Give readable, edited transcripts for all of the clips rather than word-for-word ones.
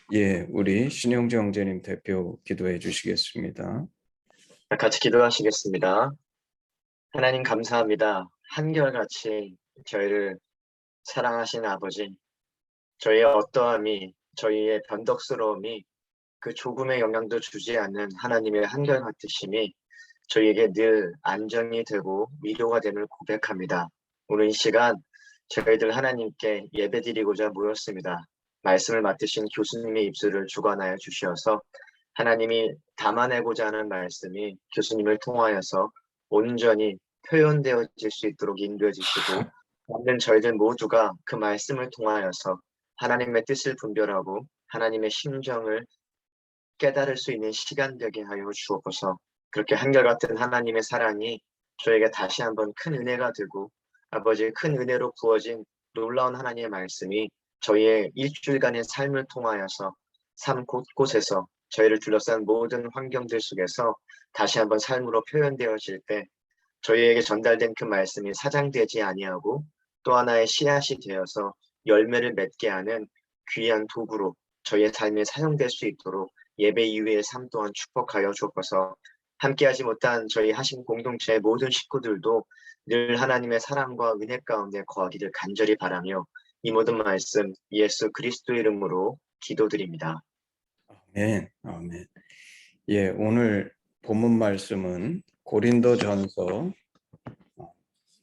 우리 신영재 형제님 대표 기도해 주시겠습니다. 같이 기도하시겠습니다. 하나님 감사합니다. 한결같이 저희를 사랑하시는 아버지, 저희의 어떠함이, 저희의 변덕스러움이 그 조금의 영향도 주지 않는 하나님의 한결같으심이 저희에게 늘 안정이 되고 위로가 됨을 고백합니다. 오늘 이 시간 저희들 하나님께 예배드리고자 모였습니다. 말씀을 맡으신 교수님의 입술을 주관하여 주시어서 하나님이 담아내고자 하는 말씀이 교수님을 통하여서 온전히 표현되어질 수 있도록 인도해 주시고 모든 저희들 모두가 그 말씀을 통하여서 하나님의 뜻을 분별하고 하나님의 심정을 깨달을 수 있는 시간 되게 하여 주옵소서. 그렇게 한결같은 하나님의 사랑이 저에게 다시 한번 큰 은혜가 되고 아버지의 큰 은혜로 부어진 놀라운 하나님의 말씀이 저희의 일주일간의 삶을 통하여서 삶 곳곳에서 저희를 둘러싼 모든 환경들 속에서 다시 한번 삶으로 표현되어질 때 저희에게 전달된 그 말씀이 사장되지 아니하고 또 하나의 씨앗이 되어서 열매를 맺게 하는 귀한 도구로 저희의 삶에 사용될 수 있도록 예배 이후의 삶 또한 축복하여 주옵소서. 함께하지 못한 저희 하심 공동체의 모든 식구들도 늘 하나님의 사랑과 은혜 가운데 거하기를 간절히 바라며 이 모든 말씀 예수 그리스도 이름으로 기도드립니다. 아멘, 아멘. 오늘 본문 말씀은 고린도전서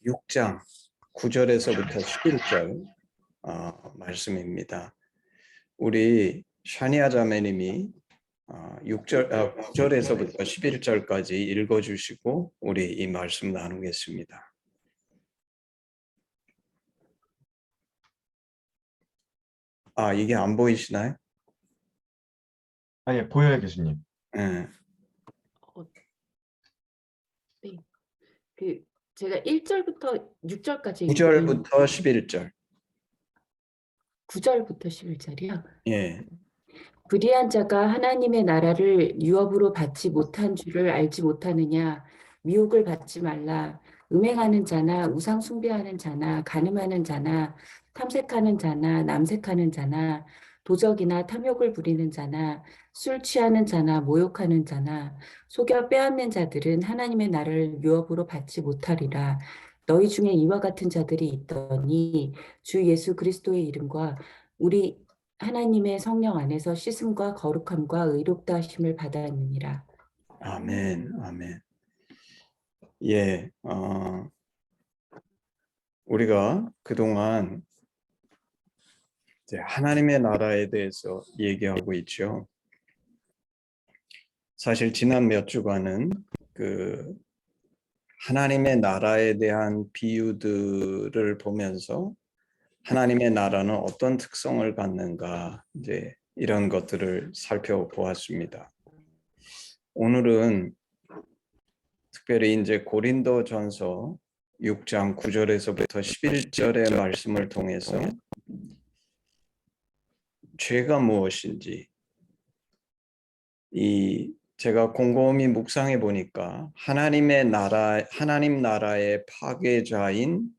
6장 9절에서부터 11절 말씀입니다. 우리 샤니아 자매님이 9절에서부터 11절까지 읽어주시고 우리 이 말씀 나누겠습니다. 이게 안 보이시나요? 예, 보여요, 교수님. 네. 네. 제가 1절부터 6절까지 9절부터 11절. 9절부터 11절이요? 예. 불의한 자가 하나님의 나라를 유업으로 받지 못한 줄을 알지 못하느냐? 미혹을 받지 말라. 음행하는 자나 우상 숭배하는 자나 간음하는 자나 탐색하는 자나 남색하는 자나 도적이나 탐욕을 부리는 자나 술 취하는 자나 모욕하는 자나 속여 빼앗는 자들은 하나님의 나라를 유업으로 받지 못하리라. 너희 중에 이와 같은 자들이 있더니 주 예수 그리스도의 이름과 우리 하나님의 성령 안에서 씻음과 거룩함과 의롭다 하심을 받았느니라. 아멘, 아멘. 우리가 그동안 이제 하나님의 나라에 대해서 얘기하고 있죠. 사실 지난 몇 주간은 그 하나님의 나라에 대한 비유들을 보면서 하나님의 나라는 어떤 특성을 갖는가 이제 이런 것들을 살펴보았습니다. 오늘은 특별히 이제 고린도전서 6장 9절에서부터 11절의 말씀을 통해서 죄가 무엇인지 제가 곰곰이 묵상해 보니까 하나님 나라의 파괴자인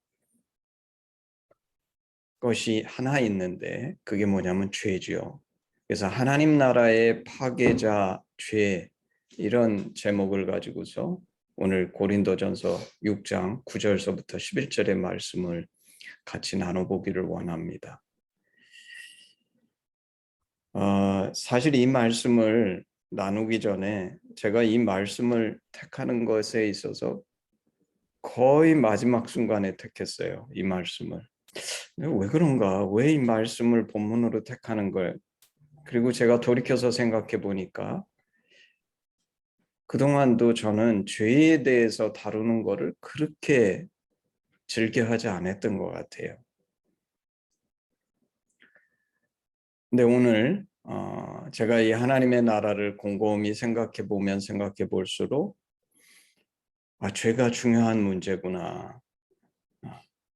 것이 하나 있는데 그게 뭐냐면 죄죠. 그래서 하나님 나라의 파괴자 죄 이런 제목을 가지고서 오늘 고린도전서 6장 9절서부터 11절의 말씀을 같이 나눠보기를 원합니다. 사실 이 말씀을 나누기 전에 제가 이 말씀을 택하는 것에 있어서 거의 마지막 순간에 택했어요. 이 말씀을. 왜 그런가? 왜 이 말씀을 본문으로 택하는 걸? 그리고 제가 돌이켜서 생각해 보니까 그동안도 저는 죄에 대해서 다루는 거를 그렇게 즐겨하지 않았던 것 같아요. 근데 오늘 제가 이 하나님의 나라를 곰곰이 생각해 볼수록 죄가 중요한 문제구나.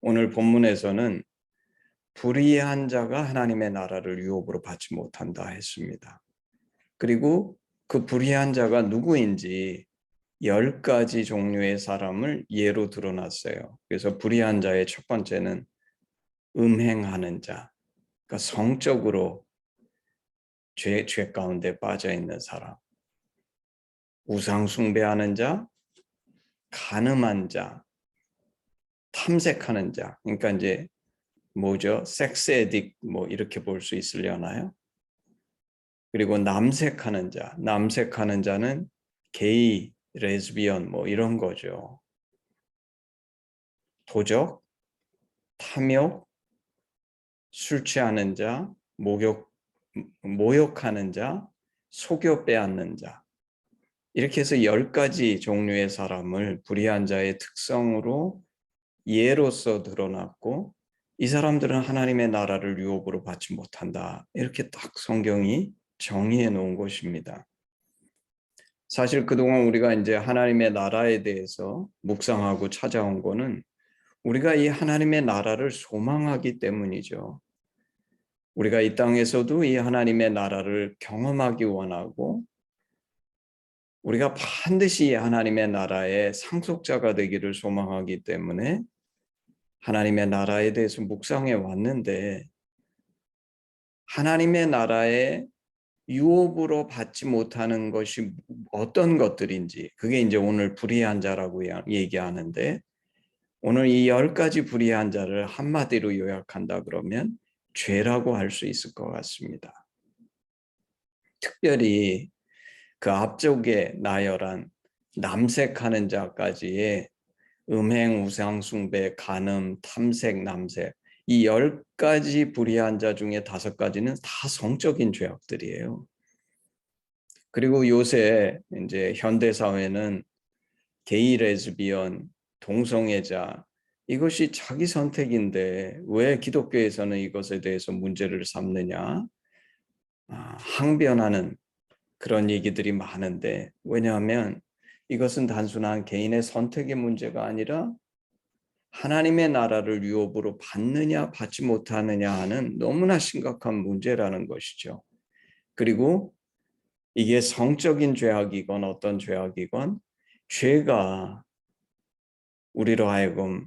오늘 본문에서는 불의한 자가 하나님의 나라를 유업으로 받지 못한다 했습니다. 그리고 그 불의한 자가 누구인지 10가지 종류의 사람을 예로 드러났어요. 그래서 불의한 자의 첫 번째는 음행하는 자, 그러니까 성적으로 죄 가운데 빠져 있는 사람, 우상 숭배하는 자, 간음한 자, 탐색하는 자. 그러니까 이제 뭐죠? 섹스 에딕 뭐 이렇게 볼 수 있으려나요? 그리고 남색하는 자. 남색하는 자는 게이, 레즈비언 뭐 이런 거죠. 도적, 탐욕, 술 취하는 자, 모욕하는 자, 속여 빼앗는 자. 이렇게 해서 10가지 종류의 사람을 불의한 자의 특성으로 예로서 드러났고, 이 사람들은 하나님의 나라를 유업으로 받지 못한다. 이렇게 딱 성경이 정의해 놓은 것입니다. 사실 그동안 우리가 이제 하나님의 나라에 대해서 묵상하고 찾아온 거는 우리가 이 하나님의 나라를 소망하기 때문이죠. 우리가 이 땅에서도 이 하나님의 나라를 경험하기 원하고, 우리가 반드시 하나님의 나라의 상속자가 되기를 소망하기 때문에 하나님의 나라에 대해서 묵상해 왔는데, 하나님의 나라의 유업으로 받지 못하는 것이 어떤 것들인지, 그게 이제 오늘 불의한 자라고 얘기하는데, 오늘 이 10가지 불의한 자를 한마디로 요약한다 그러면 죄라고 할 수 있을 것 같습니다. 특별히 그 앞쪽에 나열한 남색하는 자까지의 음행, 우상 숭배, 간음, 탐색, 남색, 이 10가지 불의한 자 중에 5가지는 다 성적인 죄악들이에요. 그리고 요새 이제 현대 사회는 게이, 레즈비언, 동성애자, 이것이 자기 선택인데 왜 기독교에서는 이것에 대해서 문제를 삼느냐? 항변하는 그런 얘기들이 많은데, 왜냐하면 이것은 단순한 개인의 선택의 문제가 아니라 하나님의 나라를 유업으로 받느냐 받지 못하느냐 하는 너무나 심각한 문제라는 것이죠. 그리고 이게 성적인 죄악이건 어떤 죄악이건 죄가 우리로 하여금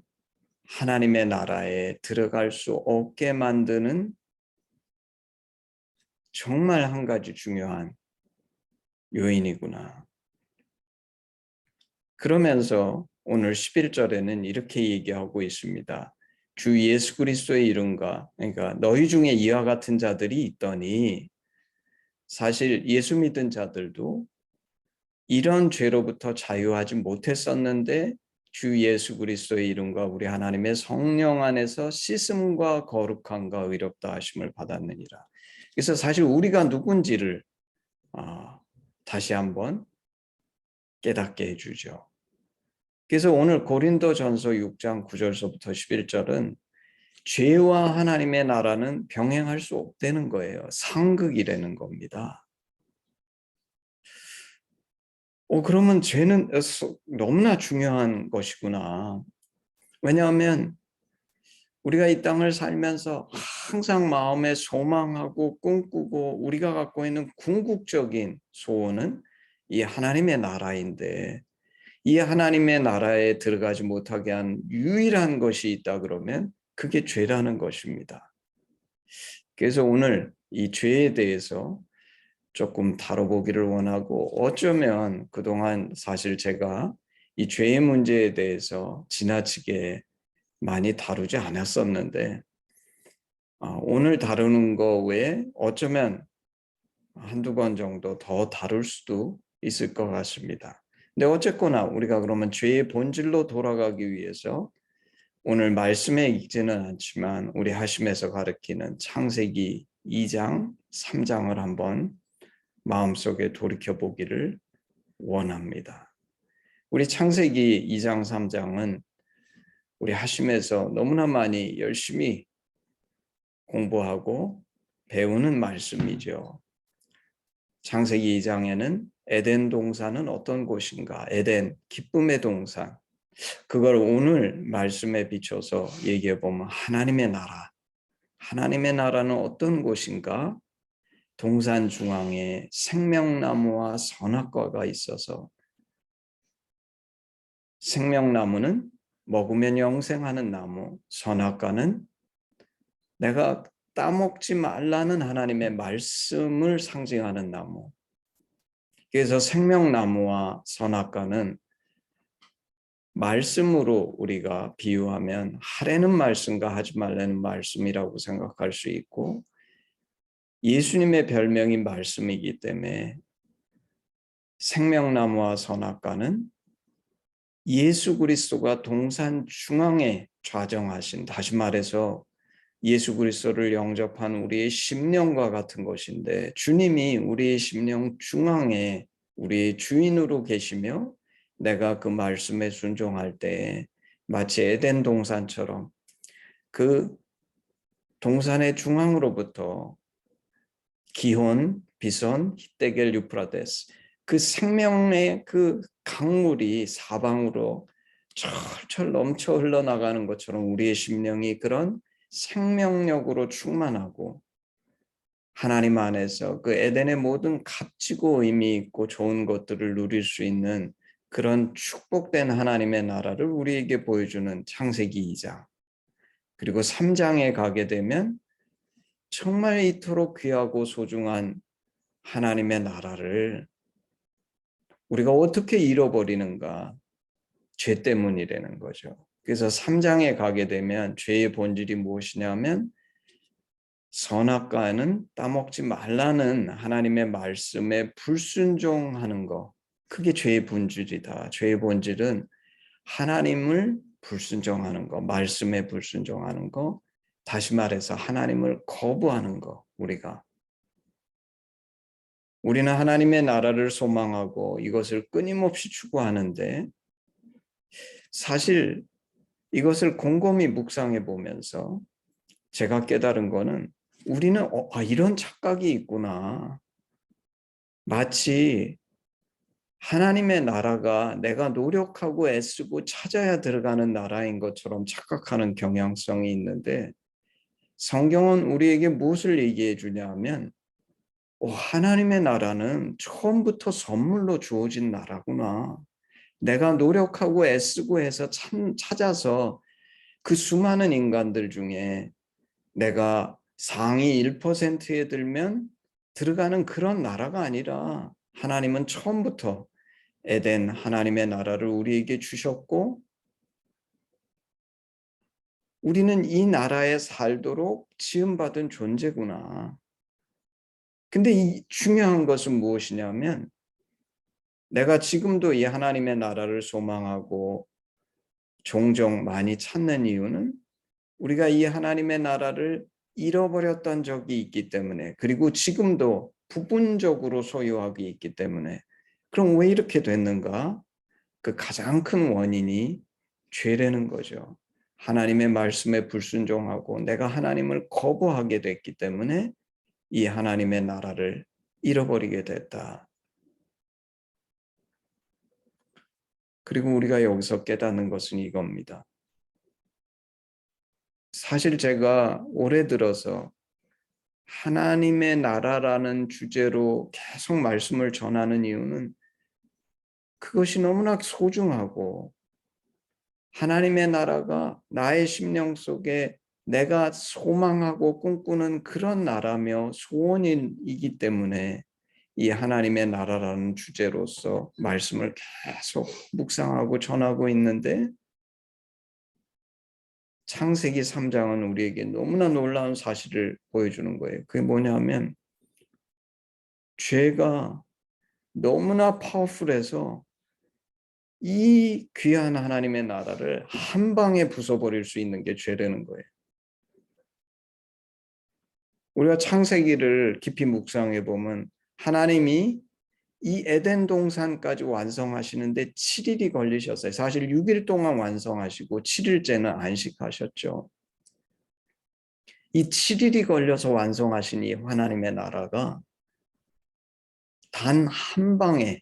하나님의 나라에 들어갈 수 없게 만드는 정말 한 가지 중요한 요인이구나. 그러면서 오늘 11절에는 이렇게 얘기하고 있습니다. 주 예수 그리스도의 이름과, 그러니까 너희 중에 이와 같은 자들이 있더니, 사실 예수 믿은 자들도 이런 죄로부터 자유하지 못했었는데 주 예수 그리스도의 이름과 우리 하나님의 성령 안에서 씻음과 거룩함과 의롭다 하심을 받았느니라. 그래서 사실 우리가 누군지를 다시 한번 깨닫게 해주죠. 그래서 오늘 고린도전서 6장 9절서부터 11절은 죄와 하나님의 나라는 병행할 수 없다는 거예요. 상극이라는 겁니다. 그러면 죄는 너무나 중요한 것이구나. 왜냐하면 우리가 이 땅을 살면서 항상 마음에 소망하고 꿈꾸고 우리가 갖고 있는 궁극적인 소원은 이 하나님의 나라인데, 이 하나님의 나라에 들어가지 못하게 한 유일한 것이 있다 그러면 그게 죄라는 것입니다. 그래서 오늘 이 죄에 대해서 조금 다뤄보기를 원하고, 어쩌면 그동안 사실 제가 이 죄의 문제에 대해서 지나치게 많이 다루지 않았었는데, 오늘 다루는 거 외에 어쩌면 한두 번 정도 더 다룰 수도 있을 것 같습니다. 근데 어쨌거나 우리가 그러면 죄의 본질로 돌아가기 위해서 오늘 말씀에 읽지는 않지만 우리 하심에서 가르치는 창세기 2장, 3장을 한번 마음속에 돌이켜보기를 원합니다. 우리 창세기 2장, 3장은 우리 하심에서 너무나 많이 열심히 공부하고 배우는 말씀이죠. 창세기 2장에는 에덴 동산은 어떤 곳인가? 에덴, 기쁨의 동산. 그걸 오늘 말씀에 비춰서 얘기해 보면 하나님의 나라. 하나님의 나라는 어떤 곳인가? 동산 중앙에 생명나무와 선악과가 있어서, 생명나무는 먹으면 영생하는 나무, 선악과는 내가 따먹지 말라는 하나님의 말씀을 상징하는 나무. 그래서 생명나무와 선악과는 말씀으로 우리가 비유하면 하라는 말씀과 하지 말라는 말씀이라고 생각할 수 있고, 예수님의 별명이 말씀이기 때문에 생명나무와 선악과는 예수 그리스도가 동산 중앙에 좌정하신, 다시 말해서 예수 그리스도를 영접한 우리의 심령과 같은 것인데, 주님이 우리의 심령 중앙에 우리의 주인으로 계시며 내가 그 말씀에 순종할 때 마치 에덴 동산처럼 그 동산의 중앙으로부터 기혼, 비손, 히데겔, 유프라데스, 그 생명의 그 강물이 사방으로 철철 넘쳐 흘러나가는 것처럼 우리의 심령이 그런 생명력으로 충만하고 하나님 안에서 그 에덴의 모든 값지고 의미 있고 좋은 것들을 누릴 수 있는 그런 축복된 하나님의 나라를 우리에게 보여주는 창세기 2장, 그리고 3장에 가게 되면 정말 이토록 귀하고 소중한 하나님의 나라를 우리가 어떻게 잃어버리는가? 죄 때문이라는 거죠. 그래서 3장에 가게 되면 죄의 본질이 무엇이냐면 선악과는 따먹지 말라는 하나님의 말씀에 불순종하는 거. 그게 죄의 본질이다. 죄의 본질은 하나님을 불순종하는 거, 말씀에 불순종하는 거, 다시 말해서 하나님을 거부하는 거. 우리는 하나님의 나라를 소망하고 이것을 끊임없이 추구하는데, 사실 이것을 곰곰이 묵상해 보면서 제가 깨달은 거는, 우리는 이런 착각이 있구나. 마치 하나님의 나라가 내가 노력하고 애쓰고 찾아야 들어가는 나라인 것처럼 착각하는 경향성이 있는데, 성경은 우리에게 무엇을 얘기해 주냐면 하나님의 나라는 처음부터 선물로 주어진 나라구나. 내가 노력하고 애쓰고 해서 찾아서 그 수많은 인간들 중에 내가 상위 1%에 들면 들어가는 그런 나라가 아니라, 하나님은 처음부터 에덴 하나님의 나라를 우리에게 주셨고 우리는 이 나라에 살도록 지음받은 존재구나. 근데 이 중요한 것은 무엇이냐면, 내가 지금도 이 하나님의 나라를 소망하고 종종 많이 찾는 이유는 우리가 이 하나님의 나라를 잃어버렸던 적이 있기 때문에, 그리고 지금도 부분적으로 소유하고 있기 때문에. 그럼 왜 이렇게 됐는가? 그 가장 큰 원인이 죄라는 거죠. 하나님의 말씀에 불순종하고 내가 하나님을 거부하게 됐기 때문에 이 하나님의 나라를 잃어버리게 됐다. 그리고 우리가 여기서 깨닫는 것은 이겁니다. 사실 제가 올해 들어서 하나님의 나라라는 주제로 계속 말씀을 전하는 이유는 그것이 너무나 소중하고, 하나님의 나라가 나의 심령 속에 내가 소망하고 꿈꾸는 그런 나라며 소원이기 때문에 이 하나님의 나라라는 주제로서 말씀을 계속 묵상하고 전하고 있는데, 창세기 3장은 우리에게 너무나 놀라운 사실을 보여주는 거예요. 그게 뭐냐면, 죄가 너무나 파워풀해서 이 귀한 하나님의 나라를 한 방에 부숴버릴 수 있는 게 죄라는 거예요. 우리가 창세기를 깊이 묵상해 보면 하나님이 이 에덴 동산까지 완성하시는데 7일이 걸리셨어요. 사실 6일 동안 완성하시고 7일째는 안식하셨죠. 이 7일이 걸려서 완성하신 이 하나님의 나라가 단 한 방에,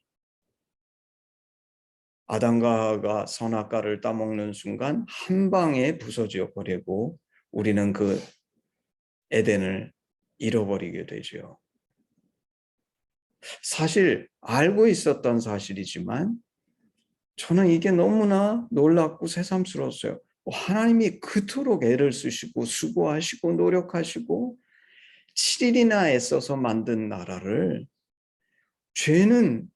아담과 하와가 선악과를 따먹는 순간 한 방에 부서져 버리고 우리는 그 에덴을 잃어버리게 되죠. 사실 알고 있었던 사실이지만 저는 이게 너무나 놀랍고 새삼스러웠어요. 하나님이 그토록 애를 쓰시고 수고하시고 노력하시고 7일이나 애써서 만든 나라를 죄는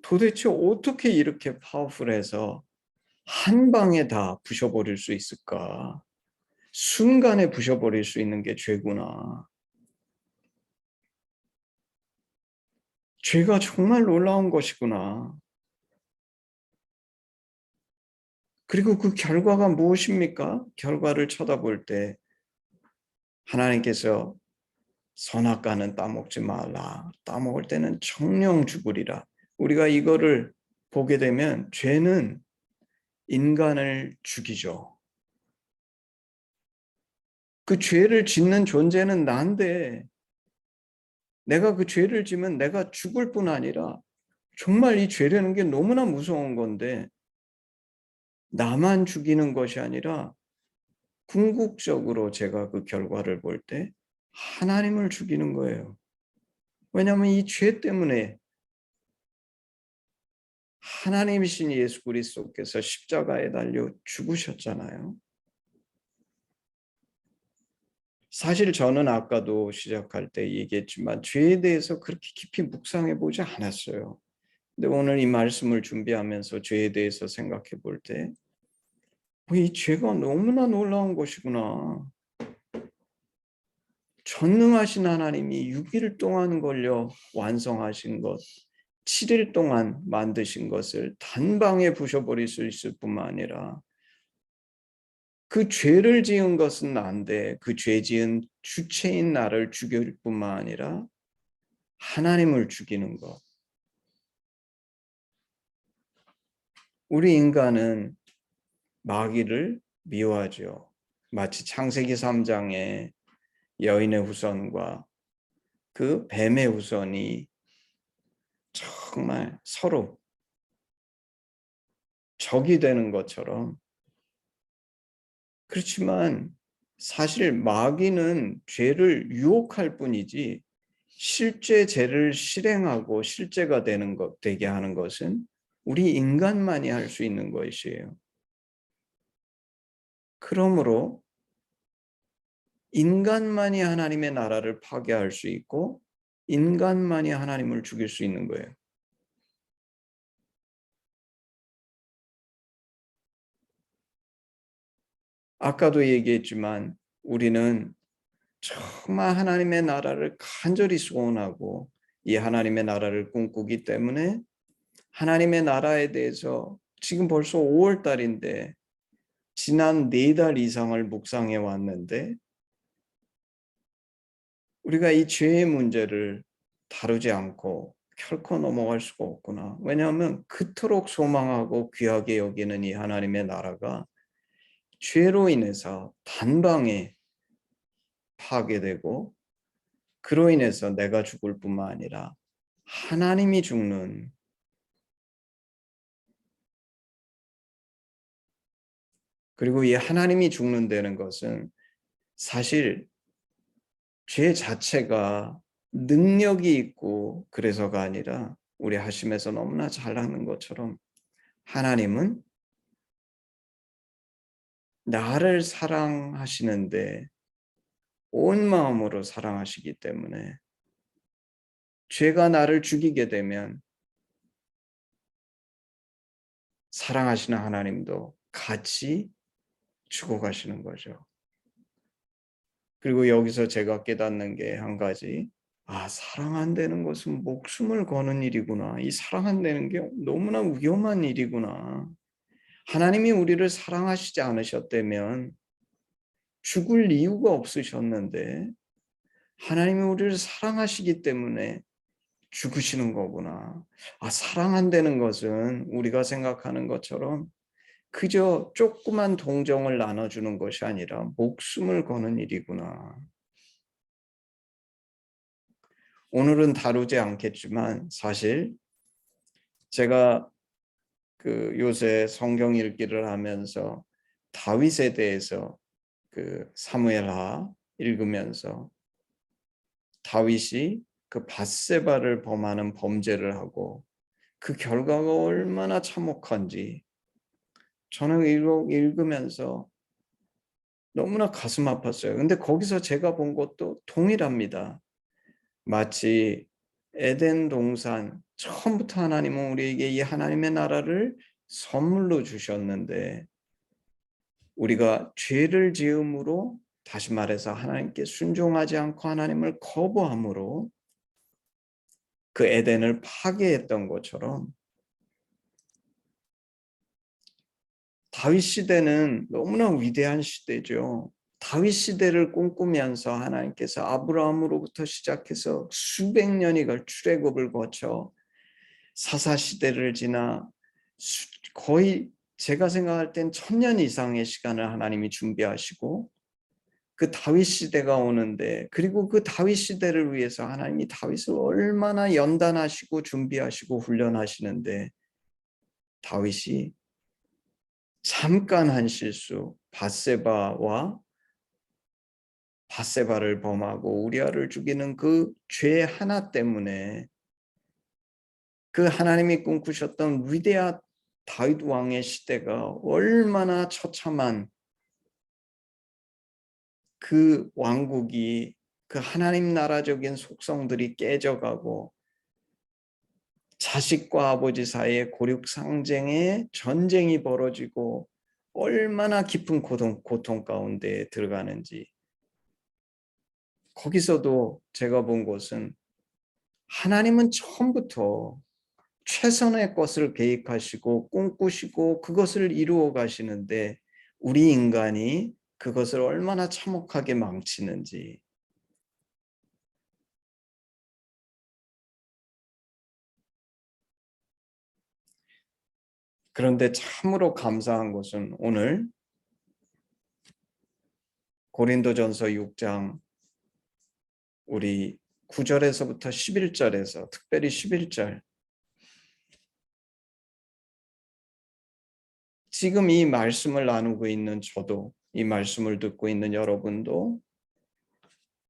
도대체 어떻게 이렇게 파워풀해서 한 방에 다 부셔버릴 수 있을까? 순간에 부셔버릴 수 있는 게 죄구나. 죄가 정말 놀라운 것이구나. 그리고 그 결과가 무엇입니까? 결과를 쳐다볼 때 하나님께서 선악과는 따먹지 말라. 따먹을 때는 정령 죽으리라. 우리가 이거를 보게 되면 죄는 인간을 죽이죠. 그 죄를 짓는 존재는 나인데 내가 그 죄를 지면 내가 죽을 뿐 아니라 정말 이 죄라는 게 너무나 무서운 건데 나만 죽이는 것이 아니라 궁극적으로 제가 그 결과를 볼 때 하나님을 죽이는 거예요. 왜냐하면 이 죄 때문에 하나님이신 예수 그리스도께서 십자가에 달려 죽으셨잖아요. 사실 저는 아까도 시작할 때 얘기했지만 죄에 대해서 그렇게 깊이 묵상해 보지 않았어요. 근데 오늘 이 말씀을 준비하면서 죄에 대해서 생각해 볼 때, 이 죄가 너무나 놀라운 것이구나. 전능하신 하나님이 6일 동안 걸려 완성하신 것, 7일 동안 만드신 것을 단방에 부셔버릴 수 있을 뿐만 아니라 그 죄를 지은 것은 난데 그 죄 지은 주체인 나를 죽일 뿐만 아니라 하나님을 죽이는 것. 우리 인간은 마귀를 미워하죠. 마치 창세기 3장에 여인의 후손과 그 뱀의 후손이 정말 서로 적이 되는 것처럼, 그렇지만 사실 마귀는 죄를 유혹할 뿐이지 실제 죄를 실행하고 실제가 되게 하는 것은 우리 인간만이 할 수 있는 것이에요. 그러므로 인간만이 하나님의 나라를 파괴할 수 있고 인간만이 하나님을 죽일 수 있는 거예요. 아까도 얘기했지만 우리는 정말 하나님의 나라를 간절히 소원하고 이 하나님의 나라를 꿈꾸기 때문에 하나님의 나라에 대해서 지금 벌써 5월 달인데 지난 4달 이상을 묵상해 왔는데 우리가 이 죄의 문제를 다루지 않고 결코 넘어갈 수가 없구나. 왜냐하면 그토록 소망하고 귀하게 여기는 이 하나님의 나라가 죄로 인해서 단방에 파괴되고 그로 인해서 내가 죽을 뿐만 아니라 하나님이 죽는, 그리고 이 하나님이 죽는다는 것은 사실 죄 자체가 능력이 있고 그래서가 아니라 우리 하심에서 너무나 잘 아는 것처럼 하나님은 나를 사랑하시는데 온 마음으로 사랑하시기 때문에 죄가 나를 죽이게 되면 사랑하시는 하나님도 같이 죽어가시는 거죠. 그리고 여기서 제가 깨닫는 게 한 가지, 사랑한다는 것은 목숨을 거는 일이구나. 이 사랑한다는 게 너무나 위험한 일이구나. 하나님이 우리를 사랑하시지 않으셨다면 죽을 이유가 없으셨는데 하나님이 우리를 사랑하시기 때문에 죽으시는 거구나. 사랑한다는 것은 우리가 생각하는 것처럼 그저 조그만 동정을 나눠주는 것이 아니라 목숨을 거는 일이구나. 오늘은 다루지 않겠지만 사실 제가 요새 성경 읽기를 하면서 다윗에 대해서 사무엘하 읽으면서 다윗이 그 밧세바를 범하는 범죄를 하고 그 결과가 얼마나 참혹한지, 저는 읽으면서 너무나 가슴 아팠어요. 근데 거기서 제가 본 것도 동일합니다. 마치 에덴 동산 처음부터 하나님은 우리에게 이 하나님의 나라를 선물로 주셨는데 우리가 죄를 지음으로, 다시 말해서 하나님께 순종하지 않고 하나님을 거부함으로 그 에덴을 파괴했던 것처럼 다윗 시대는 너무나 위대한 시대죠. 다윗 시대를 꿈꾸면서 하나님께서 아브라함으로부터 시작해서 수백 년이 걸 출애굽을 거쳐 사사 시대를 지나 거의 제가 생각할 땐 1000년 이상의 시간을 하나님이 준비하시고 그 다윗 시대가 오는데, 그리고 그 다윗 시대를 위해서 하나님이 다윗을 얼마나 연단하시고 준비하시고 훈련하시는데 다윗이 잠깐 한 실수, 바세바를 범하고 우리아를 죽이는 그 죄 하나 때문에 그 하나님이 꿈꾸셨던 위대한 다윗 왕의 시대가 얼마나 처참한, 그 왕국이, 그 하나님 나라적인 속성들이 깨져가고 자식과 아버지 사이에 고륙상쟁의 전쟁이 벌어지고 얼마나 깊은 고통 가운데 들어가는지, 거기서도 제가 본 것은 하나님은 처음부터 최선의 것을 계획하시고 꿈꾸시고 그것을 이루어 가시는데 우리 인간이 그것을 얼마나 참혹하게 망치는지. 그런데 참으로 감사한 것은 오늘 고린도전서 6장 우리 9절에서부터 11절에서, 특별히 11절, 지금 이 말씀을 나누고 있는 저도, 이 말씀을 듣고 있는 여러분도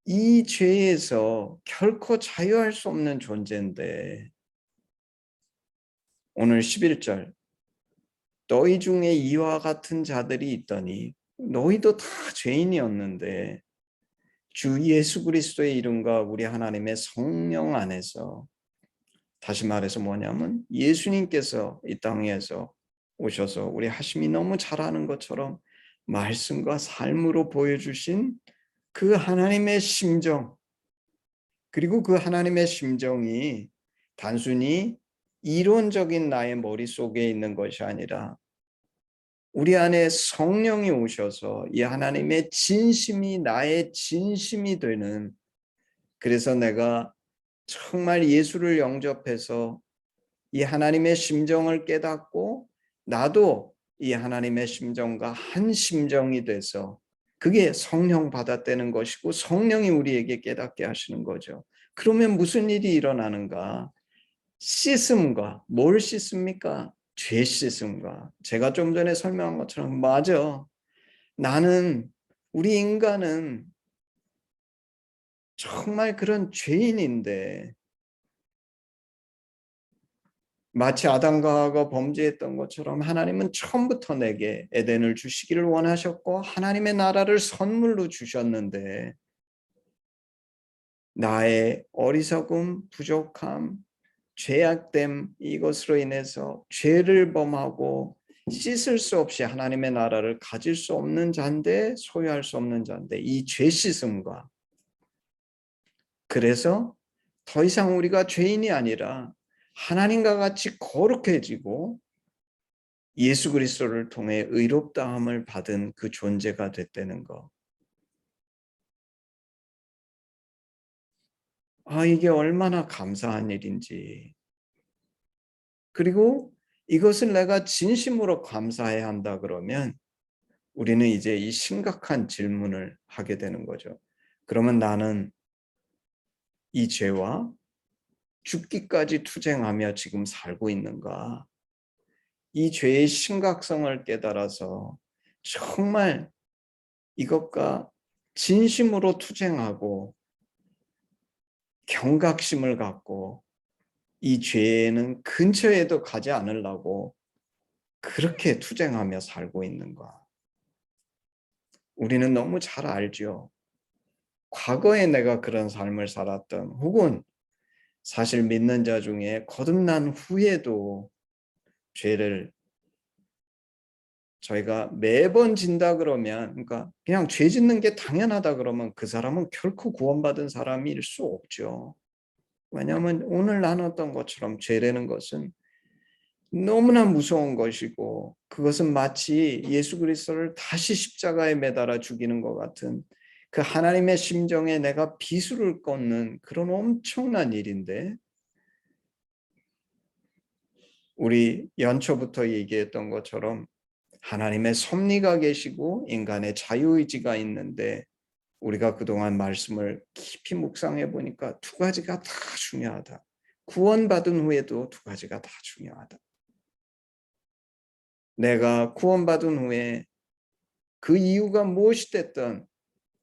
이 죄에서 결코 자유할 수 없는 존재인데, 오늘 11절, 너희 중에 이와 같은 자들이 있더니 너희도 다 죄인이었는데 주 예수 그리스도의 이름과 우리 하나님의 성령 안에서, 다시 말해서 뭐냐면 예수님께서 이 땅에서 오셔서 우리 하심이 너무 잘하는 것처럼 말씀과 삶으로 보여주신 그 하나님의 심정, 그리고 그 하나님의 심정이 단순히 이론적인 나의 머릿속에 있는 것이 아니라 우리 안에 성령이 오셔서 이 하나님의 진심이 나의 진심이 되는, 그래서 내가 정말 예수를 영접해서 이 하나님의 심정을 깨닫고 나도 이 하나님의 심정과 한 심정이 돼서, 그게 성령 받았다는 것이고 성령이 우리에게 깨닫게 하시는 거죠. 그러면 무슨 일이 일어나는가? 씻음과, 뭘 씻습니까? 죄 씻음과. 제가 좀 전에 설명한 것처럼 맞아. 우리 인간은 정말 그런 죄인인데, 마치 아담과 하와가 범죄했던 것처럼 하나님은 처음부터 내게 에덴을 주시기를 원하셨고 하나님의 나라를 선물로 주셨는데 나의 어리석음, 부족함, 죄악됨, 이것으로 인해서 죄를 범하고 씻을 수 없이 하나님의 나라를 가질 수 없는 자인데, 소유할 수 없는 자인데, 이 죄 씻음과, 그래서 더 이상 우리가 죄인이 아니라 하나님과 같이 거룩해지고 예수 그리스도를 통해 의롭다함을 받은 그 존재가 됐다는 거. 이게 얼마나 감사한 일인지. 그리고 이것을 내가 진심으로 감사해야 한다 그러면 우리는 이제 이 심각한 질문을 하게 되는 거죠. 그러면 나는 이 죄와 죽기까지 투쟁하며 지금 살고 있는가? 이 죄의 심각성을 깨달아서 정말 이것과 진심으로 투쟁하고 경각심을 갖고 이 죄에는 근처에도 가지 않으려고 그렇게 투쟁하며 살고 있는가? 우리는 너무 잘 알죠. 과거에 내가 그런 삶을 살았던, 혹은 사실 믿는 자 중에 거듭난 후에도 죄를 저희가 매번 진다 그러면, 그러니까 그냥 죄 짓는 게 당연하다 그러면 그 사람은 결코 구원받은 사람일 수 없죠. 왜냐하면 오늘 나눴던 것처럼 죄라는 것은 너무나 무서운 것이고, 그것은 마치 예수 그리스도를 다시 십자가에 매달아 죽이는 것 같은 그 하나님의 심정에 내가 비수를 꽂는 그런 엄청난 일인데, 우리 연초부터 얘기했던 것처럼 하나님의 섭리가 계시고 인간의 자유의지가 있는데, 우리가 그동안 말씀을 깊이 묵상해 보니까 두 가지가 다 중요하다. 구원받은 후에도 두 가지가 다 중요하다. 내가 구원받은 후에 그 이유가 무엇이 됐든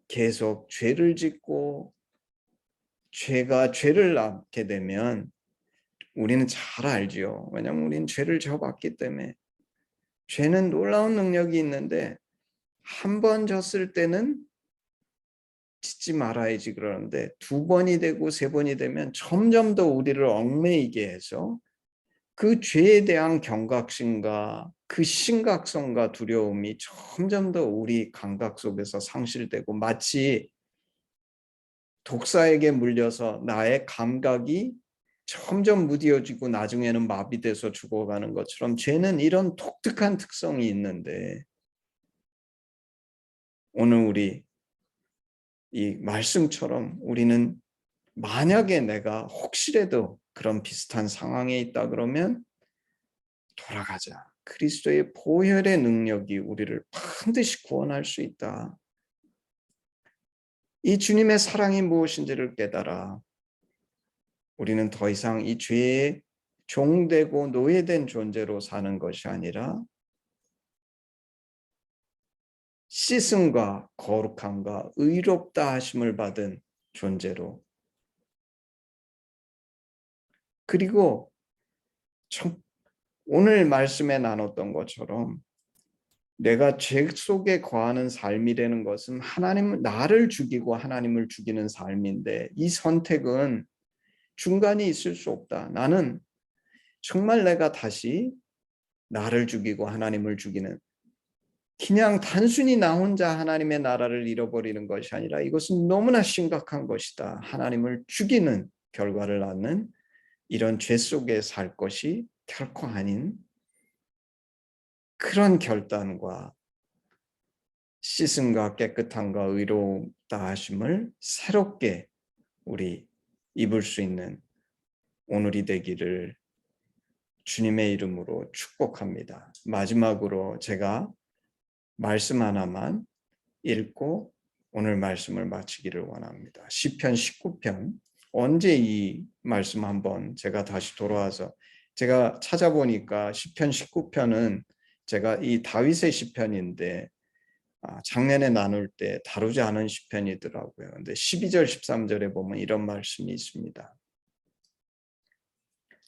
계속 죄를 짓고 죄가 죄를 낳게 되면 우리는 잘 알지요. 왜냐하면 우리는 죄를 져봤기 때문에. 죄는 놀라운 능력이 있는데 한 번 졌을 때는 짓지 말아야지 그러는데 두 번이 되고 세 번이 되면 점점 더 우리를 얽매이게 해서 그 죄에 대한 경각심과 그 심각성과 두려움이 점점 더 우리 감각 속에서 상실되고, 마치 독사에게 물려서 나의 감각이 점점 무뎌지고 나중에는 마비돼서 죽어가는 것처럼 죄는 이런 독특한 특성이 있는데, 오늘 우리 이 말씀처럼 우리는 만약에 내가 혹시라도 그런 비슷한 상황에 있다 그러면 돌아가자. 그리스도의 보혈의 능력이 우리를 반드시 구원할 수 있다. 이 주님의 사랑이 무엇인지를 깨달아 우리는 더 이상 이 죄에 종되고 노예된 존재로 사는 것이 아니라 씻음과 거룩함과 의롭다 하심을 받은 존재로, 그리고 오늘 말씀에 나눴던 것처럼 내가 죄 속에 거하는 삶이라는 것은 하나님은 나를 죽이고 하나님을 죽이는 삶인데, 이 선택은 중간이 있을 수 없다. 나는 정말 내가 다시 나를 죽이고 하나님을 죽이는, 그냥 단순히 나 혼자 하나님의 나라를 잃어버리는 것이 아니라 이것은 너무나 심각한 것이다. 하나님을 죽이는 결과를 낳는 이런 죄 속에 살 것이 결코 아닌 그런 결단과 씻음과 깨끗함과 의롭다 하심을 새롭게 우리 입을 수 있는 오늘이 되기를 주님의 이름으로 축복합니다. 마지막으로 제가 말씀 하나만 읽고 오늘 말씀을 마치기를 원합니다. 시편 19편. 언제 이 말씀 한번 제가 다시 돌아와서 제가 찾아보니까 시편 19편은 제가 이 다윗의 시편인데 작년에 나눌 때 다루지 않은 시편이더라고요. 근데 12절 13절에 보면 이런 말씀이 있습니다.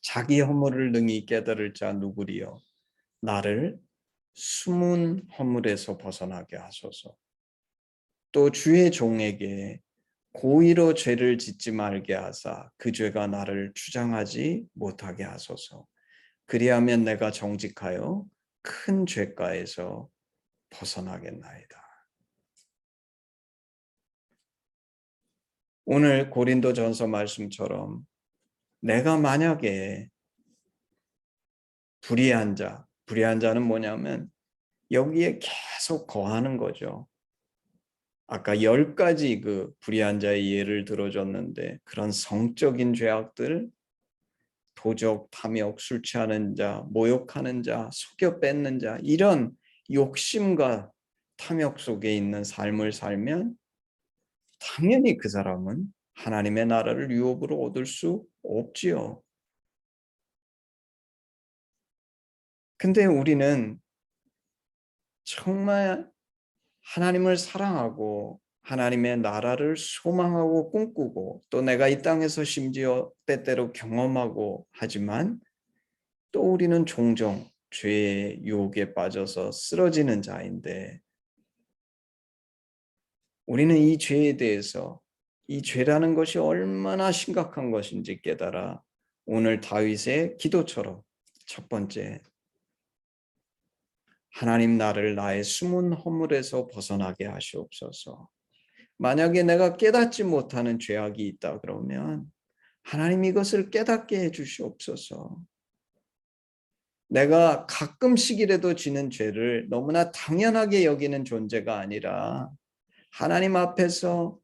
자기 허물을 능히 깨달을 자 누구리요? 나를 숨은 허물에서 벗어나게 하소서. 또 주의 종에게 고의로 죄를 짓지 말게 하사 그 죄가 나를 주장하지 못하게 하소서. 그리하면 내가 정직하여 큰 죄가에서 벗어나겠나이다. 오늘 고린도전서 말씀처럼 내가 만약에 불의한 자는 뭐냐면 여기에 계속 거하는 거죠. 아까 10가지 그 불의한 자의 예를 들어줬는데, 그런 성적인 죄악들, 도적, 탐욕, 술 취하는 자, 모욕하는 자, 속여 뺏는 자, 이런 욕심과 탐욕 속에 있는 삶을 살면 당연히 그 사람은 하나님의 나라를 유업으로 얻을 수 없지요. 근데 우리는 정말 하나님을 사랑하고 하나님의 나라를 소망하고 꿈꾸고, 또 내가 이 땅에서 심지어 때때로 경험하고 하지만 또 우리는 종종 죄의 유혹에 빠져서 쓰러지는 자인데 우리는 이 죄에 대해서 이 죄라는 것이 얼마나 심각한 것인지 깨달아 오늘 다윗의 기도처럼 첫 번째, 하나님 나를 나의 숨은 허물에서 벗어나게 하시옵소서. 만약에 내가 깨닫지 못하는 죄악이 있다 그러면 하나님 이것을 깨닫게 해주시옵소서. 내가 가끔씩이라도 지는 죄를 너무나 당연하게 여기는 존재가 아니라 하나님 앞에서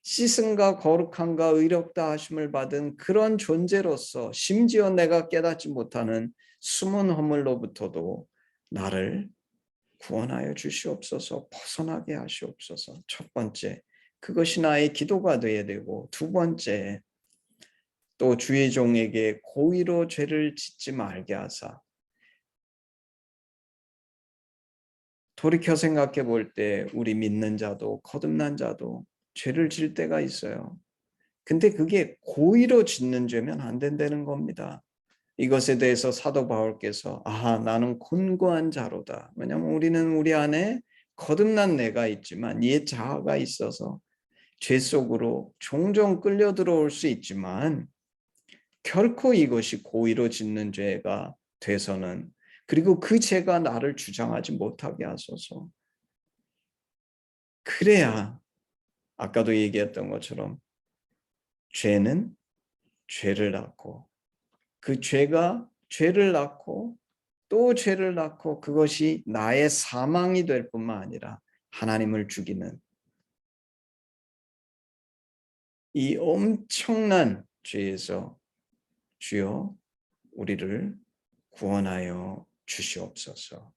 씻음과 거룩함과 의롭다 하심을 받은 그런 존재로서 심지어 내가 깨닫지 못하는 숨은 허물로부터도 나를 구원하여 주시옵소서. 벗어나게 하시옵소서. 첫 번째, 그것이 나의 기도가 되어야 되고, 두 번째, 또 주의 종에게 고의로 죄를 짓지 말게 하사 돌이켜 생각해 볼 때 우리 믿는 자도 거듭난 자도 죄를 질 때가 있어요. 근데 그게 고의로 짓는 죄면 안 된다는 겁니다. 이것에 대해서 사도 바울께서 나는 곤고한 자로다. 왜냐하면 우리는 우리 안에 거듭난 내가 있지만 옛 자아가 있어서 죄 속으로 종종 끌려 들어올 수 있지만 결코 이것이 고의로 짓는 죄가 돼서는 그리고 그 죄가 나를 주장하지 못하게 하소서. 그래야 아까도 얘기했던 것처럼 죄는 죄를 낳고 그 죄가 죄를 낳고 또 죄를 낳고 그것이 나의 사망이 될 뿐만 아니라 하나님을 죽이는 이 엄청난 죄에서 주여 우리를 구원하여 주시옵소서.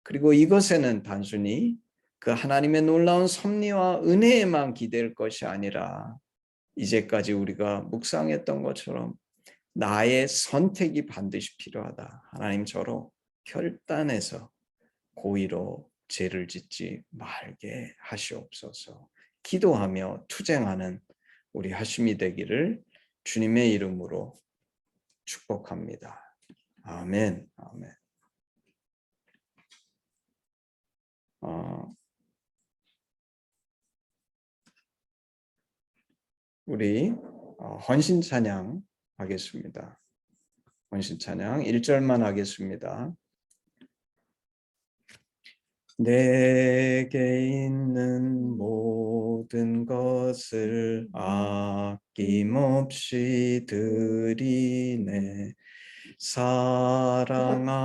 그리고 이것에는 단순히 그 하나님의 놀라운 섭리와 은혜에만 기댈 것이 아니라 이제까지 우리가 묵상했던 것처럼 나의 선택이 반드시 필요하다. 하나님 저로 결단해서 고의로 죄를 짓지 말게 하시옵소서. 기도하며 투쟁하는 우리 하심이 되기를 주님의 이름으로 축복합니다. 아멘. 아멘. 우리 헌신 찬양 하겠습니다. 헌신 찬양 1절만 하겠습니다. 내게 있는 모든 것을 아낌없이 드리네. 사랑하고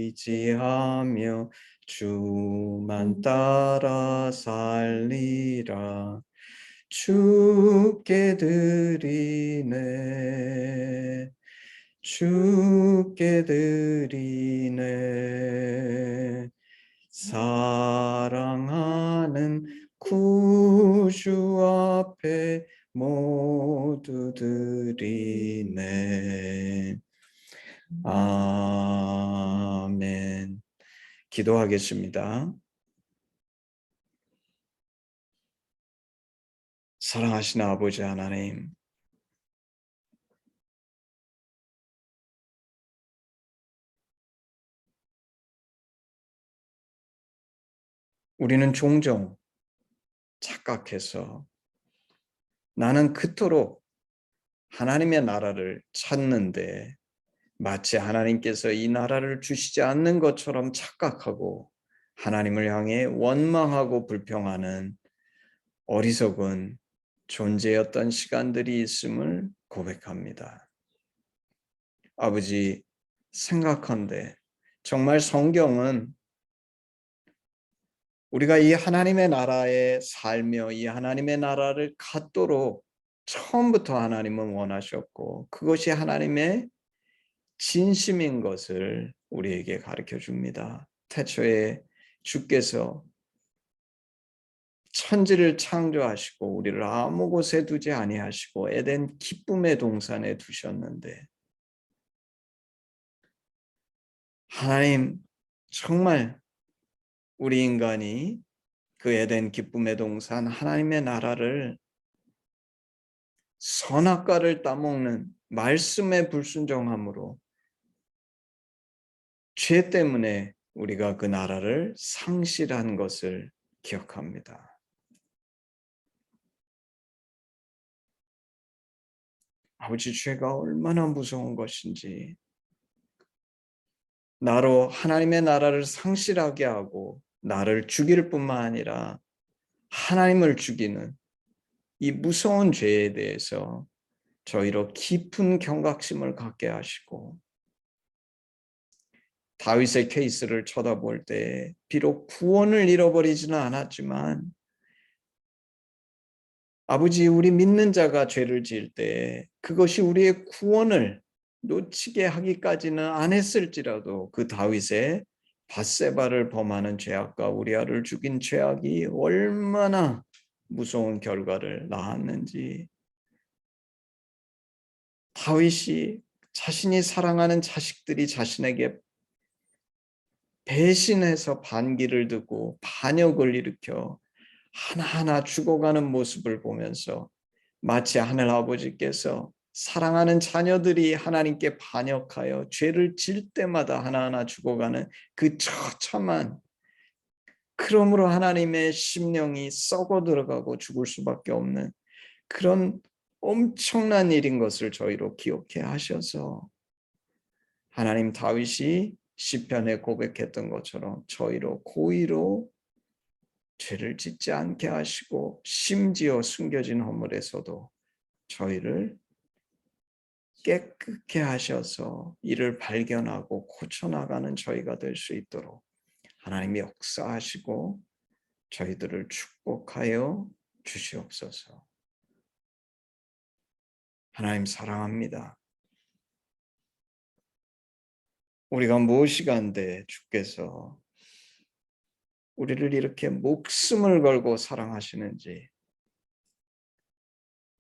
의지하며 주만 따라 살리라. 주께 드리네. 주께 드리네. 사랑하는 구주 앞에 모두 드리네. 아멘. 기도하겠습니다. 사랑하시는 아버지 하나님, 우리는 종종 착각해서 나는 그토록 하나님의 나라를 찾는데 마치 하나님께서 이 나라를 주시지 않는 것처럼 착각하고 하나님을 향해 원망하고 불평하는 어리석은 존재였던 시간들이 있음을 고백합니다. 아버지, 생각한데 정말 성경은 우리가 이 하나님의 나라에 살며 이 하나님의 나라를 갖도록 처음부터 하나님은 원하셨고 그것이 하나님의 진심인 것을 우리에게 가르쳐 줍니다. 태초에 주께서 천지를 창조하시고 우리를 아무 곳에 두지 아니하시고 에덴 기쁨의 동산에 두셨는데 하나님 정말 우리 인간이 그 에덴 기쁨의 동산 하나님의 나라를 선악과를 따먹는 말씀에 불순종함으로 죄 때문에 우리가 그 나라를 상실한 것을 기억합니다. 아버지, 죄가 얼마나 무서운 것인지, 나로 하나님의 나라를 상실하게 하고 나를 죽일 뿐만 아니라 하나님을 죽이는 이 무서운 죄에 대해서 저희로 깊은 경각심을 갖게 하시고, 다윗의 케이스를 쳐다볼 때 비록 구원을 잃어버리지는 않았지만, 아버지, 우리 믿는 자가 죄를 지을 때 그것이 우리의 구원을 놓치게 하기까지는 안 했을지라도 그 다윗의 밧세바를 범하는 죄악과 우리아를 죽인 죄악이 얼마나 무서운 결과를 낳았는지, 다윗이 자신이 사랑하는 자식들이 자신에게 배신해서 반기를 두고 반역을 일으켜 하나하나 죽어가는 모습을 보면서 마치 하늘 아버지께서 사랑하는 자녀들이 하나님께 반역하여 죄를 질 때마다 하나하나 죽어가는 그 처참한, 그러므로 하나님의 심령이 썩어 들어가고 죽을 수밖에 없는 그런 엄청난 일인 것을 저희로 기억해 하셔서, 하나님, 다윗이 시편에 고백했던 것처럼 저희로 고의로 죄를 짓지 않게 하시고, 심지어 숨겨진 허물에서도 저희를 깨끗게 하셔서 이를 발견하고 고쳐나가는 저희가 될 수 있도록 하나님이 역사하시고 저희들을 축복하여 주시옵소서. 하나님, 사랑합니다. 우리가 무엇이간데 주께서 우리를 이렇게 목숨을 걸고 사랑하시는지,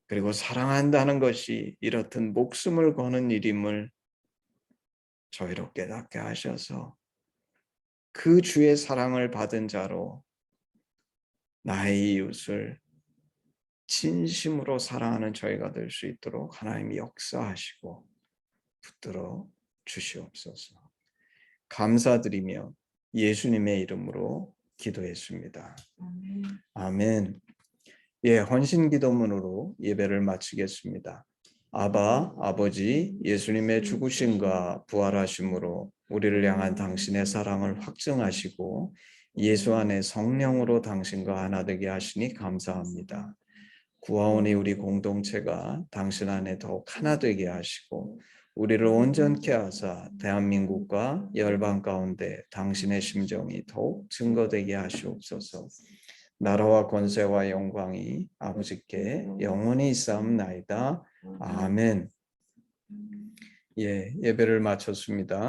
그리고 사랑한다는 것이 이렇듯 목숨을 거는 일임을 저희로 깨닫게 하셔서 그 주의 사랑을 받은 자로 나의 이웃을 진심으로 사랑하는 저희가 될 수 있도록 하나님이 역사하시고 붙들어 주시옵소서. 감사드리며 예수님의 이름으로 기도했습니다. 아멘. 예, 헌신 기도문으로 예배를 마치겠습니다. 아바, 아버지, 예수님의 죽으심과 부활하심으로 우리를 향한 당신의 사랑을 확증하시고 예수 안에 성령으로 당신과 하나 되게 하시니 감사합니다. 구하오니 우리 공동체가 당신 안에 더욱 하나 되게 하시고 우리를 온전케 하사 대한민국과 열방 가운데 당신의 심정이 더욱 증거되게 하시옵소서. 나라와 권세와 영광이 아버지께 영원히 있사옵나이다. 아멘. 예, 예배를 마쳤습니다.